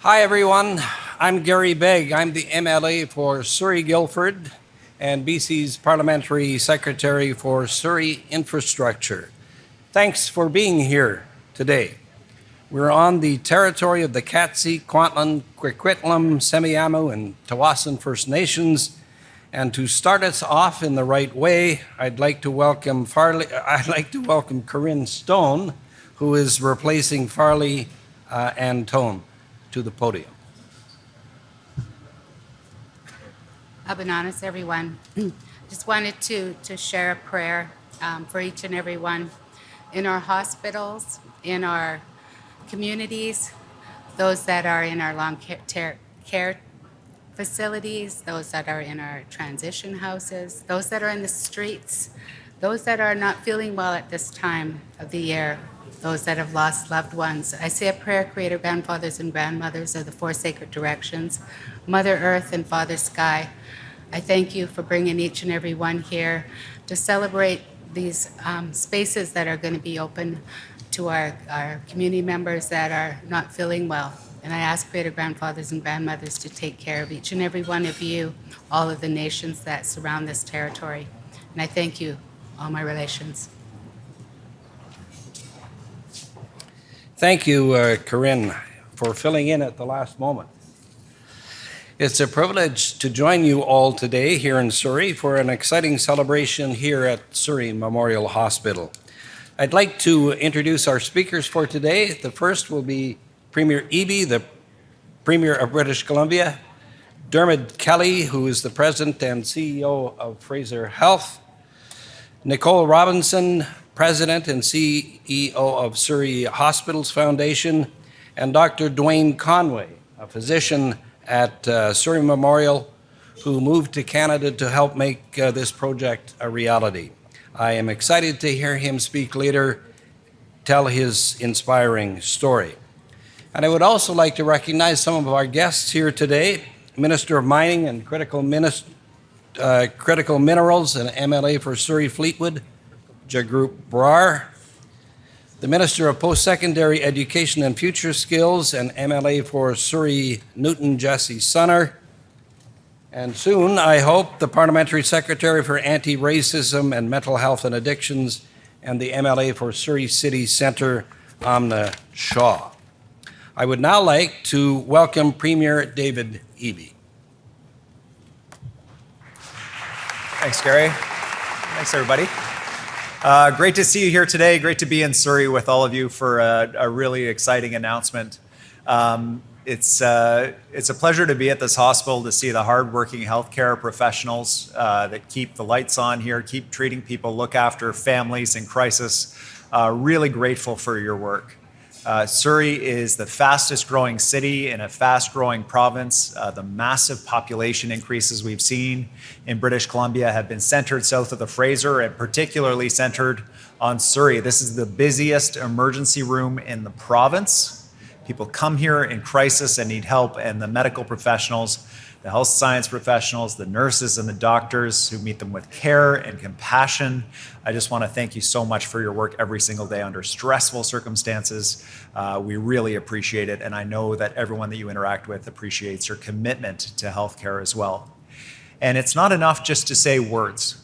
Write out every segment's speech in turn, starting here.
Hi everyone, I'm Gary Begg. I'm the MLA for Surrey Guildford and BC's Parliamentary Secretary for Surrey Infrastructure. Thanks for being here today. We're on the territory of the Katzie, Kwantlen, Coquitlam, Semiahmoo, and Tawasin First Nations. And to start us off in the right way, I'd like to welcome Corinne Stone, who is replacing Farley Antone, to the podium. Abananas, everyone. Just wanted to share a prayer for each and every one in our hospitals, in our communities, those that are in our long care facilities, those that are in our transition houses, those that are in the streets, those that are not feeling well at this time of the year, those that have lost loved ones. I say a prayer, Creator, grandfathers and grandmothers of the four sacred directions, Mother Earth and Father Sky. I thank you for bringing each and every one here to celebrate these spaces that are going to be open to our community members that are not feeling well. And I ask Creator, grandfathers and grandmothers to take care of each and every one of you, all of the nations that surround this territory. And I thank you, all my relations. Thank you, Corinne, for filling in at the last moment. It's a privilege to join you all today here in Surrey for an exciting celebration here at Surrey Memorial Hospital. I'd like to introduce our speakers for today. The first will be Premier Eby, the Premier of British Columbia, Dermot Kelly, who is the President and CEO of Fraser Health, Nicole Robinson, President and CEO of Surrey Hospitals Foundation, and Dr. Dwayne Conway, a physician at Surrey Memorial, who moved to Canada to help make this project a reality. I am excited to hear him speak later, tell his inspiring story. And I would also like to recognize some of our guests here today, Minister of Mining and Critical Minerals and MLA for Surrey Fleetwood, Jagrup Brar, the Minister of Post-Secondary Education and Future Skills and MLA for Surrey Newton, Jesse Sunner, and soon, I hope, the Parliamentary Secretary for Anti-Racism and Mental Health and Addictions and the MLA for Surrey City Centre, Amna Shaw. I would now like to welcome Premier David Eby. Thanks, Gary. Thanks, everybody. Great to see you here today. Great to be in Surrey with all of you for a really exciting announcement. It's a pleasure to be at this hospital to see the hardworking healthcare professionals that keep the lights on here, keep treating people, look after families in crisis. Really grateful for your work. Surrey is the fastest growing city in a fast growing province. The massive population increases we've seen in British Columbia have been centered south of the Fraser and particularly centered on Surrey. This is the busiest emergency room in the province. People come here in crisis and need help, and the medical professionals, the health science professionals, the nurses and the doctors who meet them with care and compassion. I just want to thank you so much for your work every single day under stressful circumstances. We really appreciate it, and I know that everyone that you interact with appreciates your commitment to healthcare as well. And it's not enough just to say words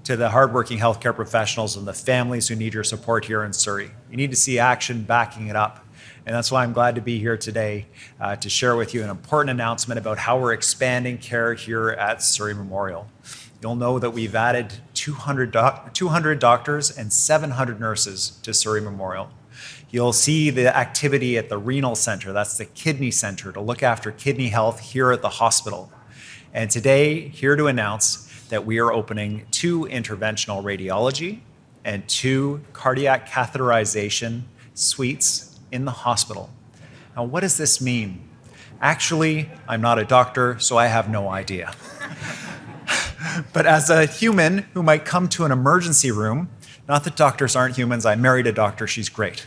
to the hardworking healthcare professionals and the families who need your support here in Surrey. You need to see action backing it up. And that's why I'm glad to be here today to share with you an important announcement about how we're expanding care here at Surrey Memorial. You'll know that we've added 200 doctors and 700 nurses to Surrey Memorial. You'll see the activity at the renal center, that's the kidney center, to look after kidney health here at the hospital. And today, here to announce that we are opening 2 interventional radiology and 2 cardiac catheterization suites in the hospital. Now, what does this mean? Actually, I'm not a doctor, so I have no idea. But as a human who might come to an emergency room, not that doctors aren't humans, I married a doctor, she's great.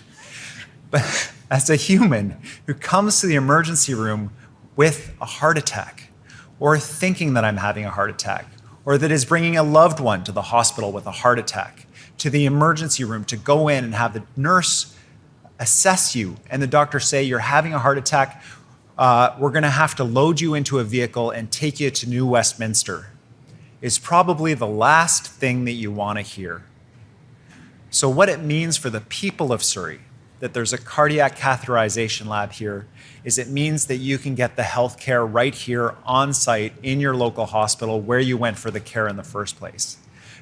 But as a human who comes to the emergency room with a heart attack, or thinking that I'm having a heart attack, or that is bringing a loved one to the hospital with a heart attack, to the emergency room to go in and have the nurse assess you and the doctor say you're having a heart attack, we're going to have to load you into a vehicle and take you to New Westminster is probably the last thing that you want to hear. So what it means for the people of Surrey that there's a cardiac catheterization lab here is it means that you can get the health care right here on site in your local hospital where you went for the care in the first place.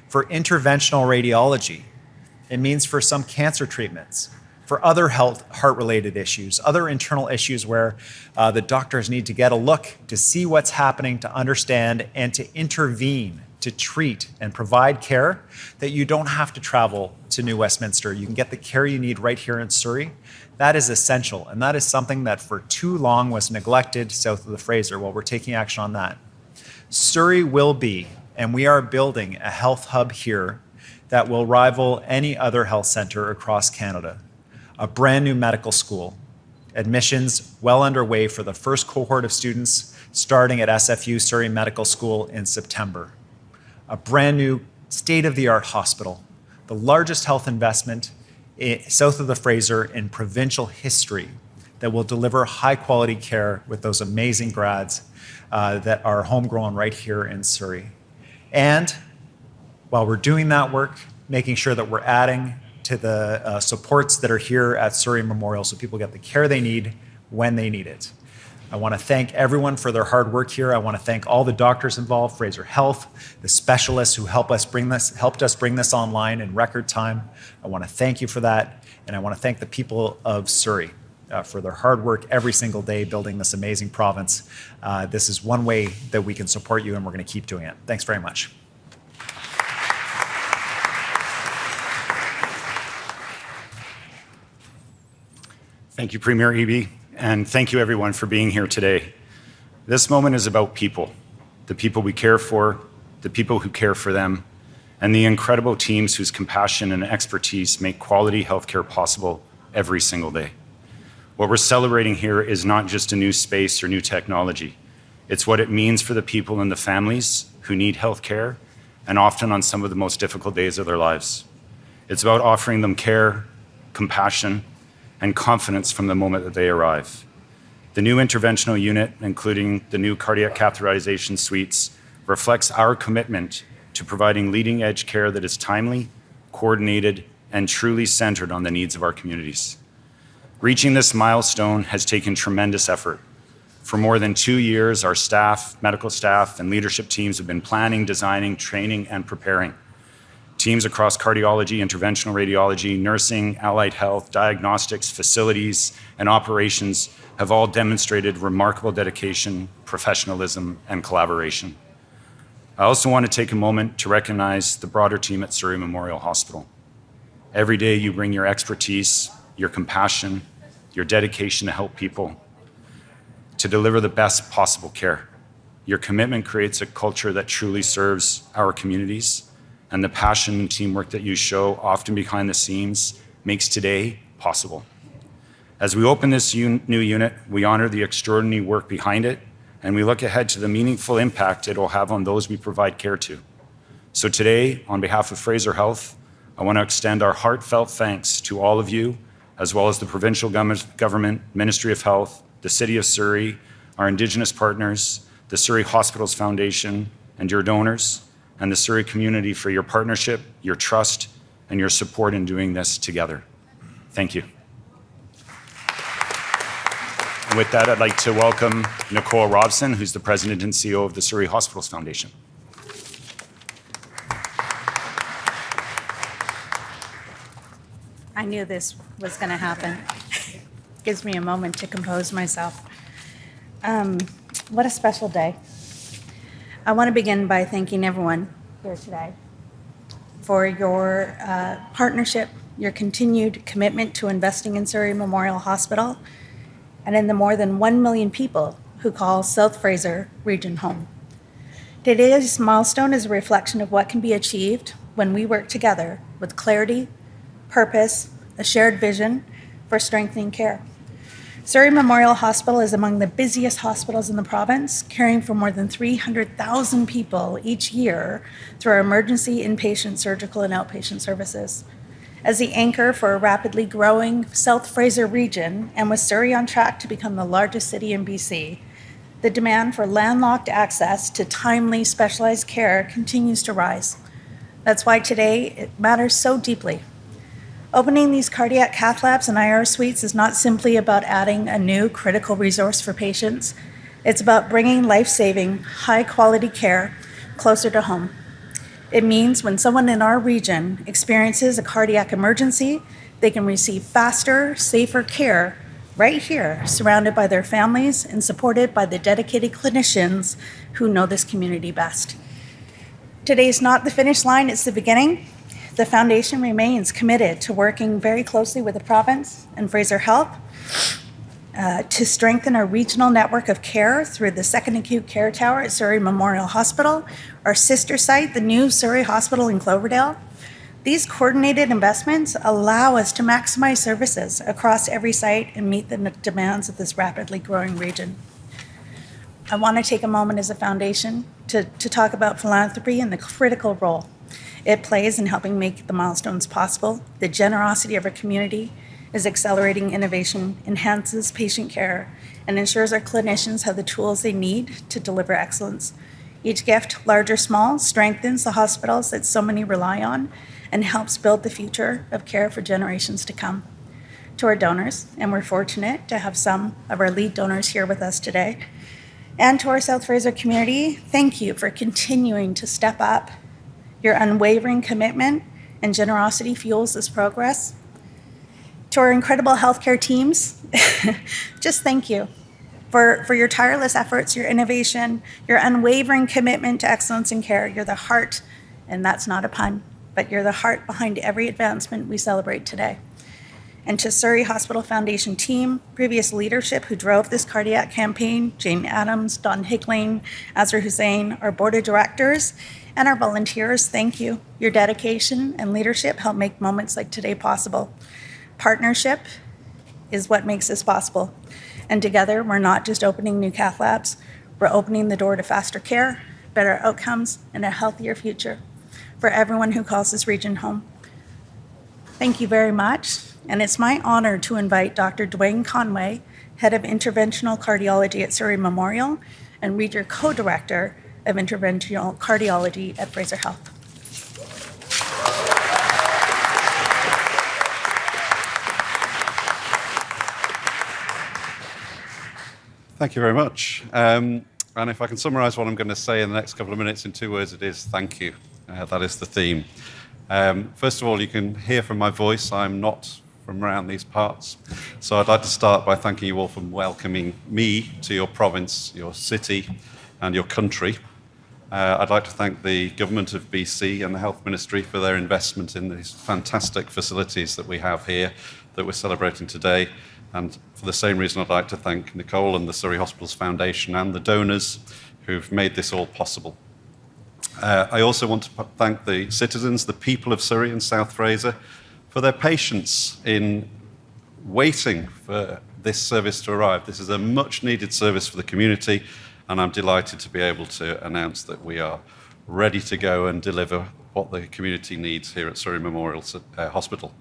For interventional radiology, it means for some cancer treatments, for other heart-related issues, other internal issues where the doctors need to get a look to see what's happening, to understand, and to intervene, to treat and provide care that you don't have to travel to New Westminster. You can get the care you need right here in Surrey. That is essential, and that is something that for too long was neglected south of the Fraser. Well, we're taking action on that. Surrey will be, and we are building a health hub here that will rival any other health center across Canada. A brand new medical school. Admissions well underway for the first cohort of students starting at SFU Surrey Medical School in September. A brand new state-of-the-art hospital, the largest health investment south of the Fraser in provincial history that will deliver high-quality care with those amazing grads that are homegrown right here in Surrey. And while we're doing that work, making sure that we're adding to the supports that are here at Surrey Memorial so people get the care they need when they need it. I want to thank everyone for their hard work here. I want to thank all the doctors involved, Fraser Health, the specialists who helped us bring this online in record time. I want to thank you for that, and I want to thank the people of Surrey for their hard work every single day building this amazing province. This is one way that we can support you, and we're going to keep doing it. Thanks very much. Thank you, Premier Eby, and thank you everyone for being here today. This moment is about people, the people we care for, the people who care for them, and the incredible teams whose compassion and expertise make quality healthcare possible every single day. What we're celebrating here is not just a new space or new technology. It's what it means for the people and the families who need healthcare, and often on some of the most difficult days of their lives. It's about offering them care, compassion, and confidence from the moment that they arrive. The new interventional unit, including the new cardiac catheterization suites, reflects our commitment to providing leading-edge care that is timely, coordinated, and truly centered on the needs of our communities. Reaching this milestone has taken tremendous effort. For more than 2 years, our staff, medical staff, and leadership teams have been planning, designing, training, and preparing. Teams across cardiology, interventional radiology, nursing, allied health, diagnostics, facilities, and operations have all demonstrated remarkable dedication, professionalism, and collaboration. I also want to take a moment to recognize the broader team at Surrey Memorial Hospital. Every day you bring your expertise, your compassion, your dedication to help people, to deliver the best possible care. Your commitment creates a culture that truly serves our communities, and the passion and teamwork that you show, often behind the scenes, makes today possible. As we open this new unit, we honor the extraordinary work behind it, and we look ahead to the meaningful impact it will have on those we provide care to. So today, on behalf of Fraser Health, I want to extend our heartfelt thanks to all of you, as well as the provincial government, Ministry of Health, the City of Surrey, our Indigenous partners, the Surrey Hospitals Foundation, and your donors, and the Surrey community for your partnership, your trust, and your support in doing this together. Thank you. And with that, I'd like to welcome Nicole Robson, who's the President and CEO of the Surrey Hospitals Foundation. I knew this was going to happen. Gives me a moment to compose myself. What a special day. I want to begin by thanking everyone here today for your partnership, your continued commitment to investing in Surrey Memorial Hospital, and in the more than 1 million people who call South Fraser Region home. Today's milestone is a reflection of what can be achieved when we work together with clarity, purpose, a shared vision for strengthening care. Surrey Memorial Hospital is among the busiest hospitals in the province, caring for more than 300,000 people each year through our emergency, inpatient, surgical, and outpatient services. As the anchor for a rapidly growing South Fraser region, and with Surrey on track to become the largest city in BC, the demand for landlocked access to timely, specialized care continues to rise. That's why today it matters so deeply. Opening these cardiac cath labs and IR suites is not simply about adding a new critical resource for patients. It's about bringing life-saving, high-quality care closer to home. It means when someone in our region experiences a cardiac emergency, they can receive faster, safer care right here, surrounded by their families and supported by the dedicated clinicians who know this community best. Today's not the finish line, it's the beginning. The Foundation remains committed to working very closely with the province and Fraser Health to strengthen our regional network of care through the second acute care tower at Surrey Memorial Hospital, our sister site, the new Surrey Hospital in Cloverdale. These coordinated investments allow us to maximize services across every site and meet the demands of this rapidly growing region. I want to take a moment as a foundation to talk about philanthropy and the critical role it plays in helping make the milestones possible. The generosity of our community is accelerating innovation, enhances patient care, and ensures our clinicians have the tools they need to deliver excellence. Each gift, large or small, strengthens the hospitals that so many rely on and helps build the future of care for generations to come. To our donors, and we're fortunate to have some of our lead donors here with us today, and to our South Fraser community, thank you for continuing to step up. Your unwavering commitment and generosity fuels this progress. To our incredible healthcare teams, just thank you for your tireless efforts, your innovation, your unwavering commitment to excellence in care. You're the heart, and that's not a pun, but you're the heart behind every advancement we celebrate today. And to Surrey Hospital Foundation team, previous leadership who drove this cardiac campaign, Jane Adams, Don Hickling, Azra Hussain, our board of directors, and our volunteers, thank you. Your dedication and leadership help make moments like today possible. Partnership is what makes this possible. And together, we're not just opening new cath labs, we're opening the door to faster care, better outcomes, and a healthier future for everyone who calls this region home. Thank you very much. And it's my honor to invite Dr. Dwayne Conway, Head of Interventional Cardiology at Surrey Memorial, and Regional Co-Director of Interventional Cardiology at Fraser Health. Thank you very much. And if I can summarize what I'm going to say in the next couple of minutes in 2 words, it is thank you. That is the theme. First of all, you can hear from my voice, I'm not from around these parts. So I'd like to start by thanking you all for welcoming me to your province, your city, and your country. I'd like to thank the Government of BC and the Health Ministry for their investment in these fantastic facilities that we have here that we're celebrating today. And for the same reason, I'd like to thank Nicole and the Surrey Hospitals Foundation and the donors who've made this all possible. I also want to thank the citizens, the people of Surrey and South Fraser, for their patience in waiting for this service to arrive. This is a much needed service for the community, and I'm delighted to be able to announce that we are ready to go and deliver what the community needs here at Surrey Memorial Hospital.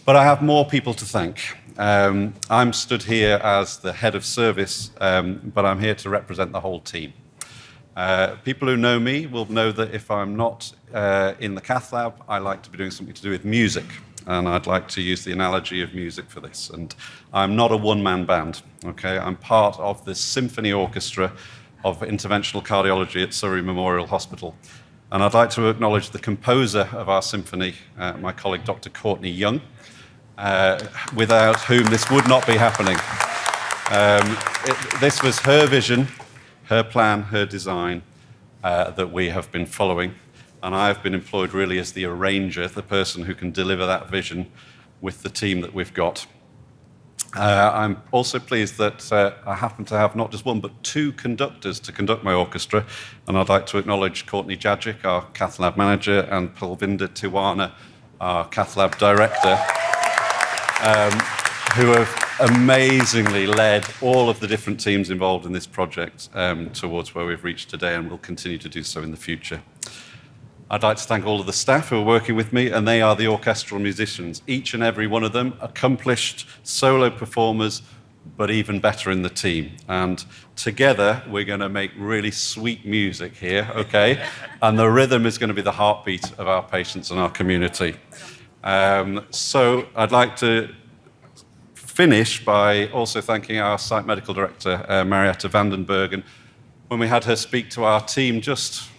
But I have more people to thank. I'm stood here as the head of service, but I'm here to represent the whole team. People who know me will know that if I'm not in the cath lab, I like to be doing something to do with music. And I'd like to use the analogy of music for this. And I'm not a one-man band, okay? I'm part of the symphony orchestra of interventional cardiology at Surrey Memorial Hospital. And I'd like to acknowledge the composer of our symphony, my colleague, Dr. Courtney Young, without whom this would not be happening. This was her vision, her plan, her design that we have been following. And I have been employed really as the arranger, the person who can deliver that vision with the team that we've got. I'm also pleased that I happen to have not just one, but two conductors to conduct my orchestra. And I'd like to acknowledge Courtney Jajic, our cath lab manager, and Pulvinder Tiwana, our cath lab director, who have amazingly led all of the different teams involved in this project towards where we've reached today and will continue to do so in the future. I'd like to thank all of the staff who are working with me, and they are the orchestral musicians. Each and every one of them accomplished solo performers, but even better in the team. And together, we're going to make really sweet music here, okay? And the rhythm is going to be the heartbeat of our patients and our community. So I'd like to finish by also thanking our site medical director, Marietta Vandenberg. And when we had her speak to our team just,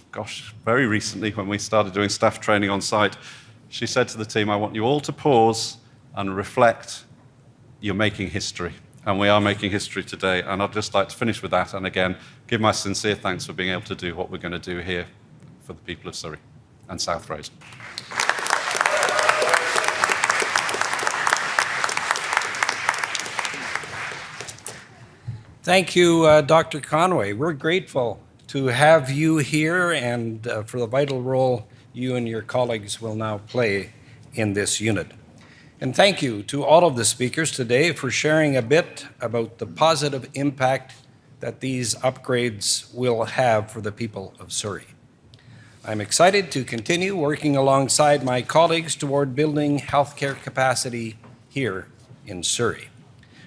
very recently when we started doing staff training on site, she said to the team, I want you all to pause and reflect. You're making history. And we are making history today. And I'd just like to finish with that. And again, give my sincere thanks for being able to do what we're going to do here for the people of Surrey and South Fraser. Thank you, Dr. Conway. We're grateful to have you here and for the vital role you and your colleagues will now play in this unit. And thank you to all of the speakers today for sharing a bit about the positive impact that these upgrades will have for the people of Surrey. I'm excited to continue working alongside my colleagues toward building healthcare capacity here in Surrey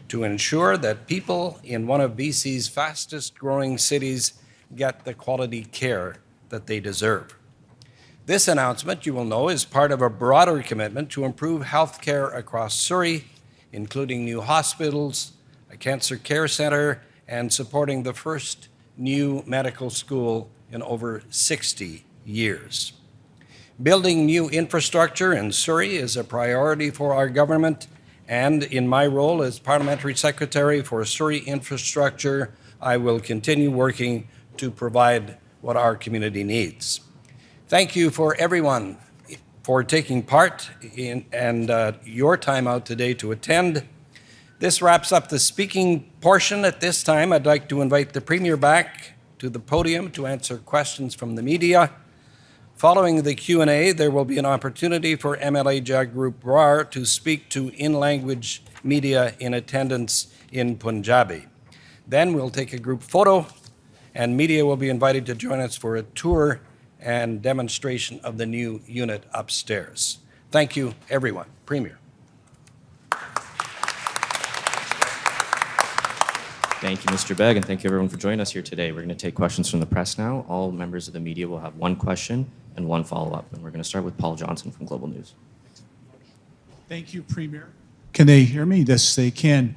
to ensure that people in one of BC's fastest growing cities get the quality care that they deserve. This announcement, you will know, is part of a broader commitment to improve healthcare across Surrey, including new hospitals, a cancer care centre, and supporting the first new medical school in over 60 years. Building new infrastructure in Surrey is a priority for our government, and in my role as Parliamentary Secretary for Surrey Infrastructure, I will continue working to provide what our community needs. Thank you for everyone for taking part in and your time out today to attend. This wraps up the speaking portion. At this time, I'd like to invite the Premier back to the podium to answer questions from the media. Following the Q&A, there will be an opportunity for MLA Jagrup Brar to speak to in-language media in attendance in Punjabi. Then we'll take a group photo, and media will be invited to join us for a tour and demonstration of the new unit upstairs. Thank you, everyone. Premier. Thank you, Mr. Begg, and thank you everyone for joining us here today. We're going to take questions from the press now. All members of the media will have one question and one follow-up, and we're going to start with Paul Johnson from Global News. Thank you, Premier. Can they hear me? Yes, they can.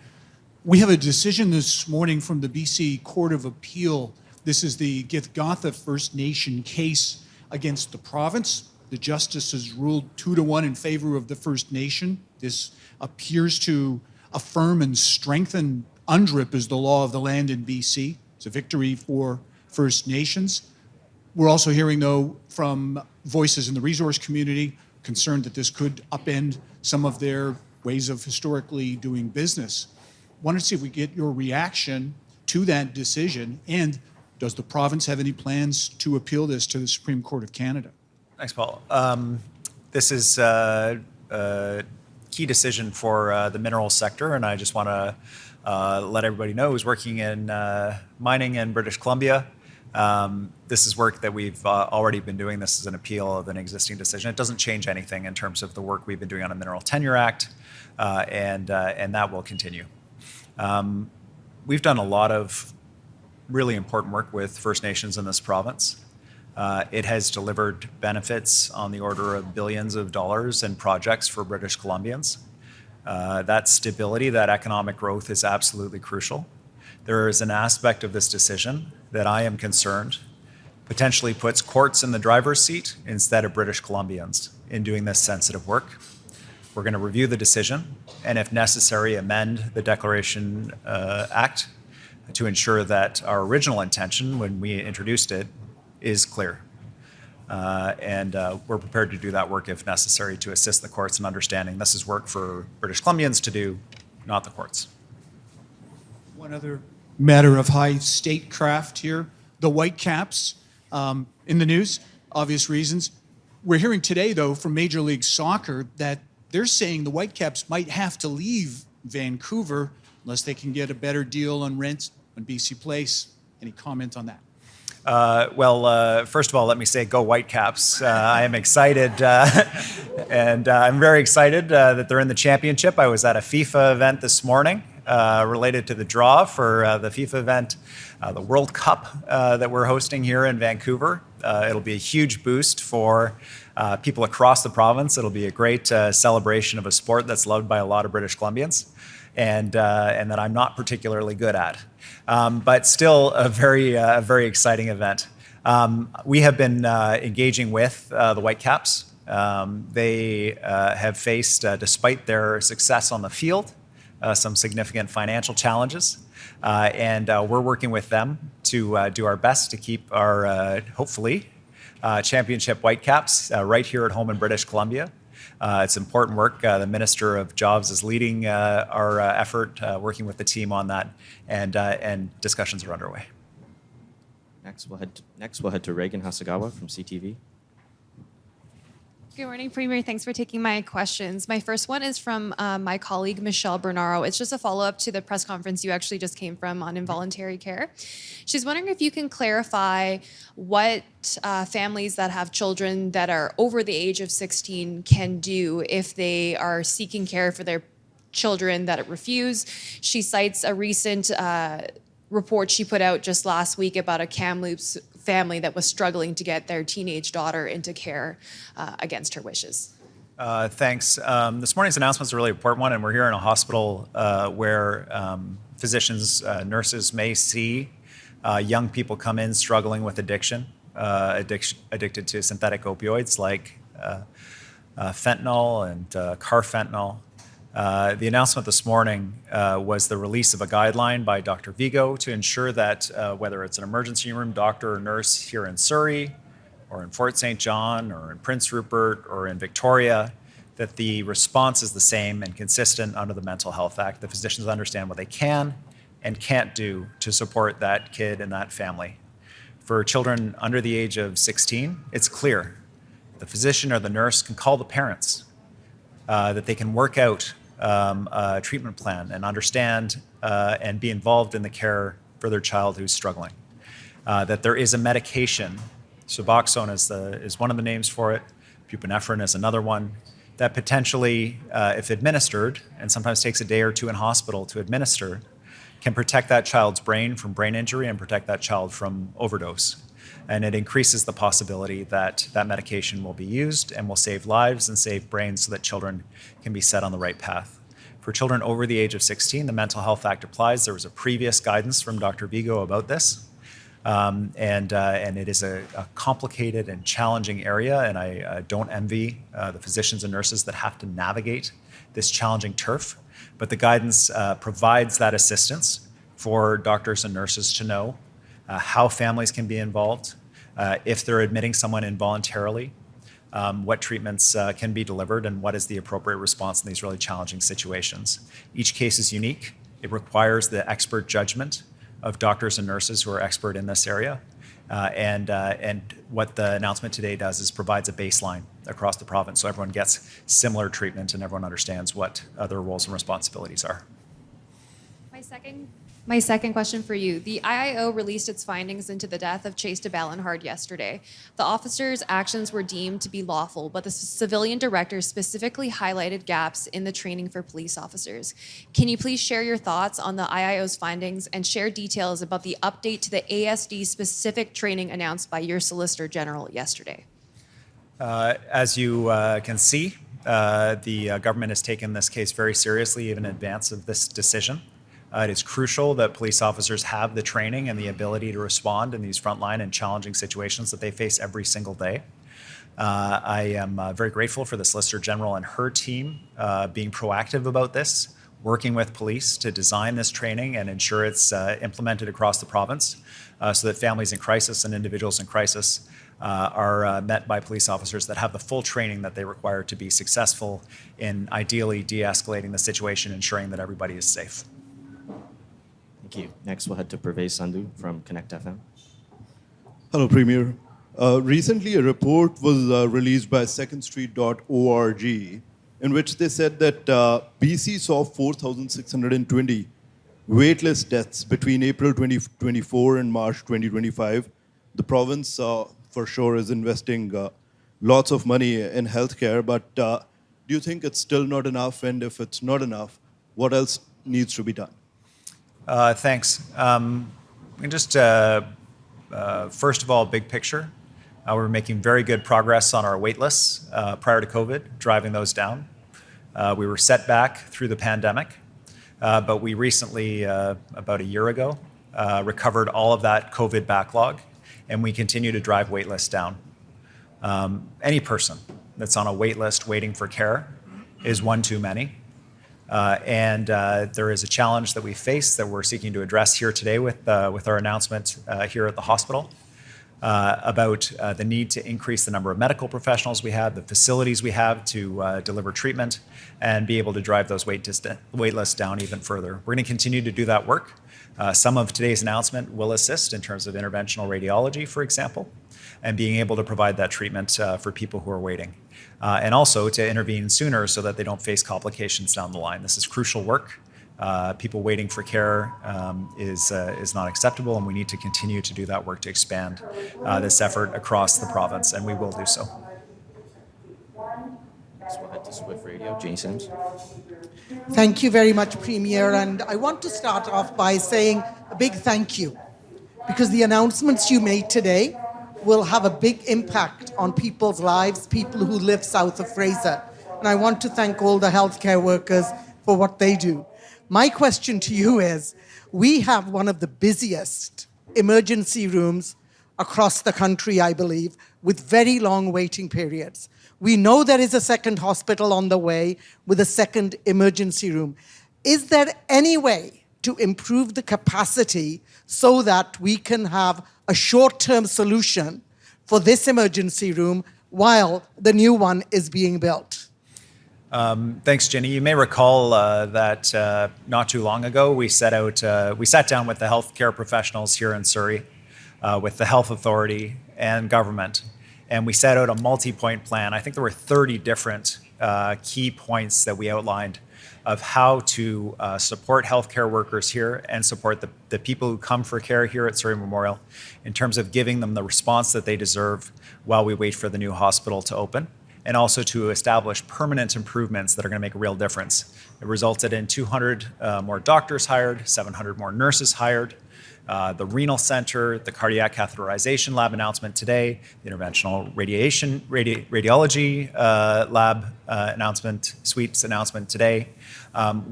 We have a decision this morning from the BC Court of Appeal. This is the Githgotha First Nation case against the province. The justices ruled 2-1 in favor of the First Nation. This appears to affirm and strengthen UNDRIP as the law of the land in BC. It's a victory for First Nations. We're also hearing, though, from voices in the resource community concerned that this could upend some of their ways of historically doing business. Wanted to see if we get your reaction to that decision, and does the province have any plans to appeal this to the Supreme Court of Canada? Thanks, Paul. This is a key decision for the minerals sector, and I just want to let everybody know who's working in mining in British Columbia. This is work that we've already been doing. This is an appeal of an existing decision. It doesn't change anything in terms of the work we've been doing on a Mineral Tenure Act, and that will continue. We've done a lot of really important work with First Nations in this province. It has delivered benefits on the order of billions of dollars in projects for British Columbians. That stability, that economic growth is absolutely crucial. There is an aspect of this decision that I am concerned potentially puts courts in the driver's seat instead of British Columbians in doing this sensitive work. We're going to review the decision and, if necessary, amend the Declaration Act to ensure that our original intention when we introduced it is clear. And we're prepared to do that work if necessary to assist the courts in understanding this is work for British Columbians to do, not the courts. One other matter of high statecraft here, the Whitecaps in the news, obvious reasons. We're hearing today, though, from Major League Soccer that they're saying the Whitecaps might have to leave Vancouver unless they can get a better deal on rent on BC Place. Any comment on that? First of all, let me say go Whitecaps. I am excited, and I'm very excited that they're in the championship. I was at a FIFA event this morning related to the draw for the FIFA event, the World Cup that we're hosting here in Vancouver. It'll be a huge boost for people across the province. It'll be a great celebration of a sport that's loved by a lot of British Columbians, and that I'm not particularly good at. But still a very exciting event. We have been engaging with the Whitecaps. They have faced, despite their success on the field, some significant financial challenges. And we're working with them to do our best to keep our, hopefully, championship Whitecaps right here at home in British Columbia. It's important work. The Minister of Jobs is leading our effort, working with the team on that, and discussions are underway. Next, we'll head to Reagan Hasagawa from CTV. Good morning, Premier. Thanks for taking my questions. My first one is from my colleague, Michelle Bernaro. It's just a follow-up to the press conference you actually just came from on involuntary care. She's wondering if you can clarify what families that have children that are over the age of 16 can do if they are seeking care for their children that refuse. She cites a recent report she put out just last week about a Kamloops family that was struggling to get their teenage daughter into care against her wishes. Thanks. This morning's announcement is a really important one, and we're here in a hospital where physicians, nurses may see young people come in struggling with addiction, addicted to synthetic opioids like fentanyl and carfentanil. The announcement this morning was the release of a guideline by Dr. Vigo to ensure that whether it's an emergency room doctor or nurse here in Surrey or in Fort St. John or in Prince Rupert or in Victoria, that the response is the same and consistent under the Mental Health Act. The physicians understand what they can and can't do to support that kid and that family. For children under the age of 16, it's clear. The physician or the nurse can call the parents, that they can work out a treatment plan and understand and be involved in the care for their child who's struggling. That there is a medication, Suboxone is one of the names for it, buprenorphine is another one, that potentially, if administered, and sometimes takes a day or two in hospital to administer, can protect that child's brain from brain injury and protect that child from overdose. And it increases the possibility that that medication will be used and will save lives and save brains so that children can be set on the right path. For children over the age of 16, the Mental Health Act applies. There was a previous guidance from Dr. Vigo about this. And it is a complicated and challenging area, and I don't envy the physicians and nurses that have to navigate this challenging turf. But the guidance provides that assistance for doctors and nurses to know how families can be involved, if they're admitting someone involuntarily, what treatments can be delivered, and what is the appropriate response in these really challenging situations. Each case is unique. It requires the expert judgment of doctors and nurses who are expert in this area. And what the announcement today does is provides a baseline across the province so everyone gets similar treatment and everyone understands what their roles and responsibilities are. My second question for you. The IIO released its findings into the death of Chase de Ballenhard yesterday. The officer's actions were deemed to be lawful, but the civilian director specifically highlighted gaps in the training for police officers. Can you please share your thoughts on the IIO's findings and share details about the update to the ASD-specific training announced by your Solicitor General yesterday? As you can see, the government has taken this case very seriously, even in advance of this decision. It is crucial that police officers have the training and the ability to respond in these frontline and challenging situations that they face every single day. I am very grateful for the Solicitor General and her team being proactive about this, working with police to design this training and ensure it's implemented across the province so that families in crisis and individuals in crisis are met by police officers that have the full training that they require to be successful in ideally de-escalating the situation, ensuring that everybody is safe. Thank you. Next, we'll head to Pervez Sandhu from Connect FM. Hello, Premier. Recently, a report was released by secondstreet.org in which they said that BC saw 4,620 waitlist deaths between April 2024 and March 2025, the province for sure is investing lots of money in healthcare, but do you think it's still not enough? And if it's not enough, what else needs to be done? Thanks. And just first of all, big picture. We're making very good progress on our wait lists prior to COVID, driving those down. We were set back through the pandemic, but we recently, about a year ago, recovered all of that COVID backlog, and we continue to drive wait lists down. Any person that's on a wait list waiting for care is one too many. And there is a challenge that we face that we're seeking to address here today with our announcement here at the hospital about the need to increase the number of medical professionals we have, the facilities we have to deliver treatment, and be able to drive those wait lists down even further. We're going to continue to do that work. Some of today's announcement will assist in terms of interventional radiology, for example, and being able to provide that treatment for people who are waiting. And also to intervene sooner so that they don't face complications down the line. This is crucial work. People waiting for care is not acceptable, and we need to continue to do that work to expand this effort across the province, and we will do so. Next, we'll head to Swift Radio. Jane Sims. Thank you very much, Premier. And I want to start off by saying a big thank you, because the announcements you made today will have a big impact on people's lives, people who live south of Fraser. And I want to thank all the healthcare workers for what they do. My question to you is, we have one of the busiest emergency rooms across the country, I believe, with very long waiting periods. We know there is a second hospital on the way with a second emergency room. Is there any way to improve the capacity so that we can have a short-term solution for this emergency room while the new one is being built? Thanks, Jenny. You may recall that not too long ago we sat down with the healthcare professionals here in Surrey, with the health authority and government, and we set out a multi-point plan. I think there were 30 different key points that we outlined of how to support healthcare workers here and support the people who come for care here at Surrey Memorial in terms of giving them the response that they deserve while we wait for the new hospital to open, and also to establish permanent improvements that are going to make a real difference. It resulted in 200 more doctors hired, 700 more nurses hired, the renal center, the cardiac catheterization lab announcement today, the interventional radiology lab announcement, suites announcement today.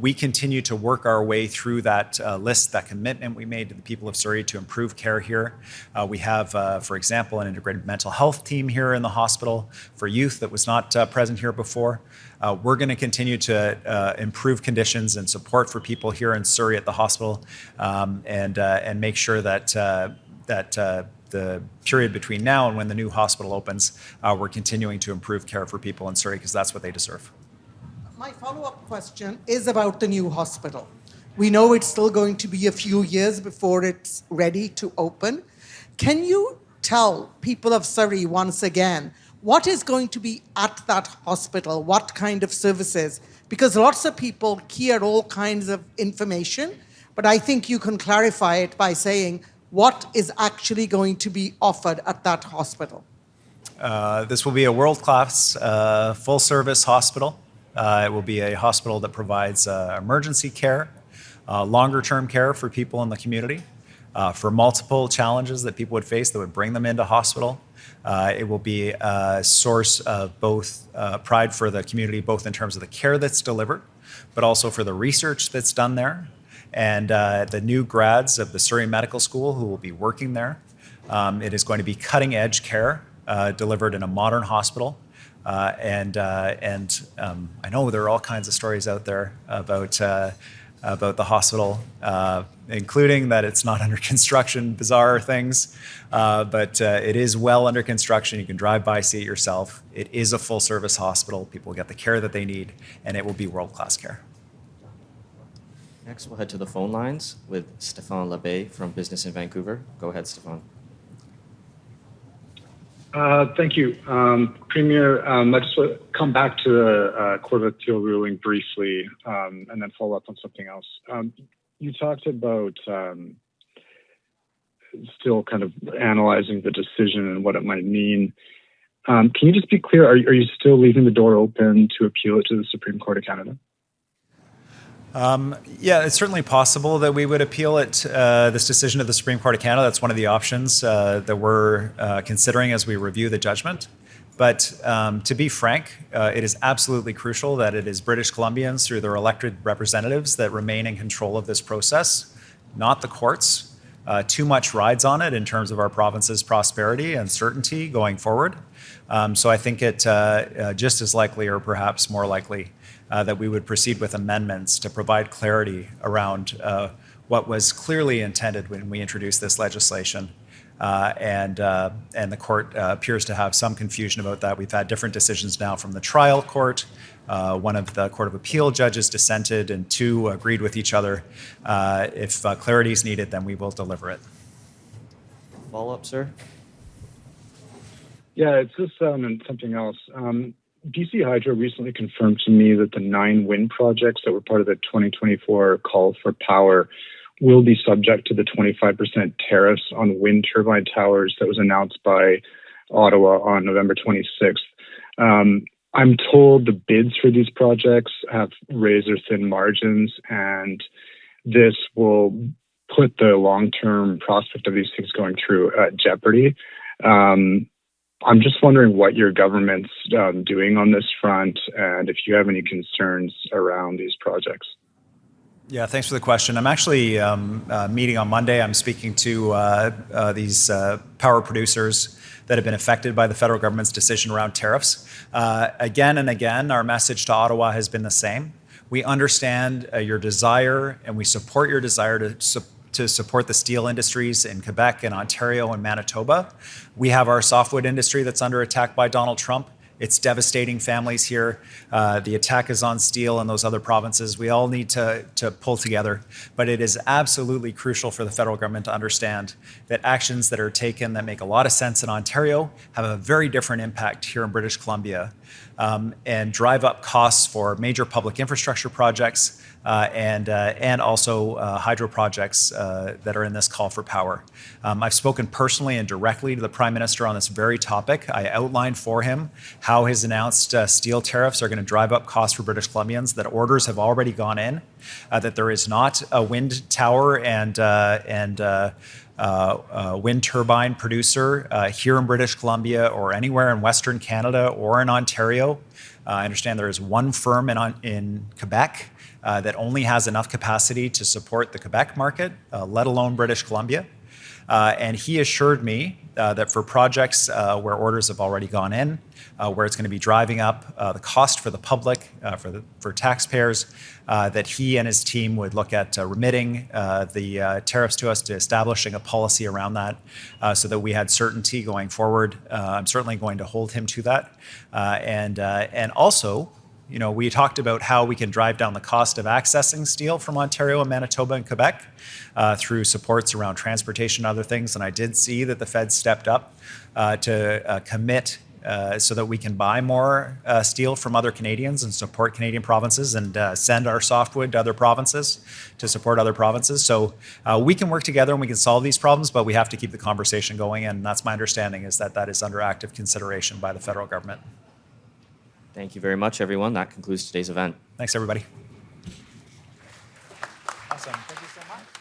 We continue to work our way through that list, that commitment we made to the people of Surrey to improve care here. We have, for example, an integrated mental health team here in the hospital for youth that was not present here before. We're going to continue to improve conditions and support for people here in Surrey at the hospital, and make sure that the period between now and when the new hospital opens, we're continuing to improve care for people in Surrey, because that's what they deserve. My follow-up question is about the new hospital. We know it's still going to be a few years before it's ready to open. Can you tell people of Surrey once again what is going to be at that hospital, what kind of services? Because lots of people hear all kinds of information, but I think you can clarify it by saying what is actually going to be offered at that hospital. This will be a world-class, full-service hospital. It will be a hospital that provides emergency care, longer-term care for people in the community, for multiple challenges that people would face that would bring them into hospital. It will be a source of both pride for the community, both in terms of the care that's delivered, but also for the research that's done there, and the new grads of the Surrey Medical School who will be working there. It is going to be cutting-edge care delivered in a modern hospital. And I know there are all kinds of stories out there about the hospital, including that it's not under construction, bizarre things, but it is well under construction. You can drive by, see it yourself. It is a full-service hospital. People get the care that they need, and it will be world-class care. Next, we'll head to the phone lines with Stéphane Labbé from Business in Vancouver. Go ahead, Stéphane. Thank you. Premier, I just want to come back to the Court of Appeal ruling briefly, and then follow up on something else. You talked about still kind of analyzing the decision and what it might mean. Can you just be clear? Are you still leaving the door open to appeal it to the Supreme Court of Canada? Yeah, it's certainly possible that we would appeal it, this decision to the Supreme Court of Canada. That's one of the options that we're considering as we review the judgment. But to be frank, it is absolutely crucial that it is British Columbians through their elected representatives that remain in control of this process, not the courts. Too much rides on it in terms of our province's prosperity and certainty going forward. So I think it just as likely, or perhaps more likely, that we would proceed with amendments to provide clarity around what was clearly intended when we introduced this legislation. And the court appears to have some confusion about that. We've had different decisions now from the trial court. One of the Court of Appeal judges dissented and two agreed with each other. If clarity is needed, then we will deliver it. Follow-up, sir? Yeah, it's this and something else. BC Hydro recently confirmed to me that the 9 wind projects that were part of the 2024 call for power will be subject to the 25% tariffs on wind turbine towers that was announced by Ottawa on November 26th. I'm told the bids for these projects have razor-thin margins, and this will put the long-term prospect of these things going through at jeopardy. I'm just wondering what your government's doing on this front, and if you have any concerns around these projects. Yeah, thanks for the question. I'm actually meeting on Monday. I'm speaking to these power producers that have been affected by the federal government's decision around tariffs. Again and again, our message to Ottawa has been the same. We understand your desire, and we support your desire to support the steel industries in Quebec and Ontario and Manitoba. We have our softwood industry that's under attack by Donald Trump. It's devastating families here. The attack is on steel in those other provinces. We all need to pull together. But it is absolutely crucial for the federal government to understand that actions that are taken that make a lot of sense in Ontario have a very different impact here in British Columbia, and drive up costs for major public infrastructure projects and also hydro projects that are in this call for power. I've spoken personally and directly to the Prime Minister on this very topic. I outlined for him how his announced steel tariffs are going to drive up costs for British Columbians, that orders have already gone in, that there is not a wind tower and wind turbine producer here in British Columbia or anywhere in Western Canada or in Ontario. I understand there is one firm in Quebec that only has enough capacity to support the Quebec market, let alone British Columbia. And he assured me that for projects where orders have already gone in, where it's going to be driving up the cost for the public, for taxpayers, that he and his team would look at remitting the tariffs to us, to establishing a policy around that so that we had certainty going forward. I'm certainly going to hold him to that. And also, you know, we talked about how we can drive down the cost of accessing steel from Ontario and Manitoba and Quebec through supports around transportation and other things. And I did see that the Fed stepped up to commit so that we can buy more steel from other Canadians and support Canadian provinces and send our softwood to other provinces to support other provinces. So we can work together and we can solve these problems, but we have to keep the conversation going. And that's my understanding, is that that is under active consideration by the federal government. Thank you very much, everyone. That concludes today's event. Thanks, everybody.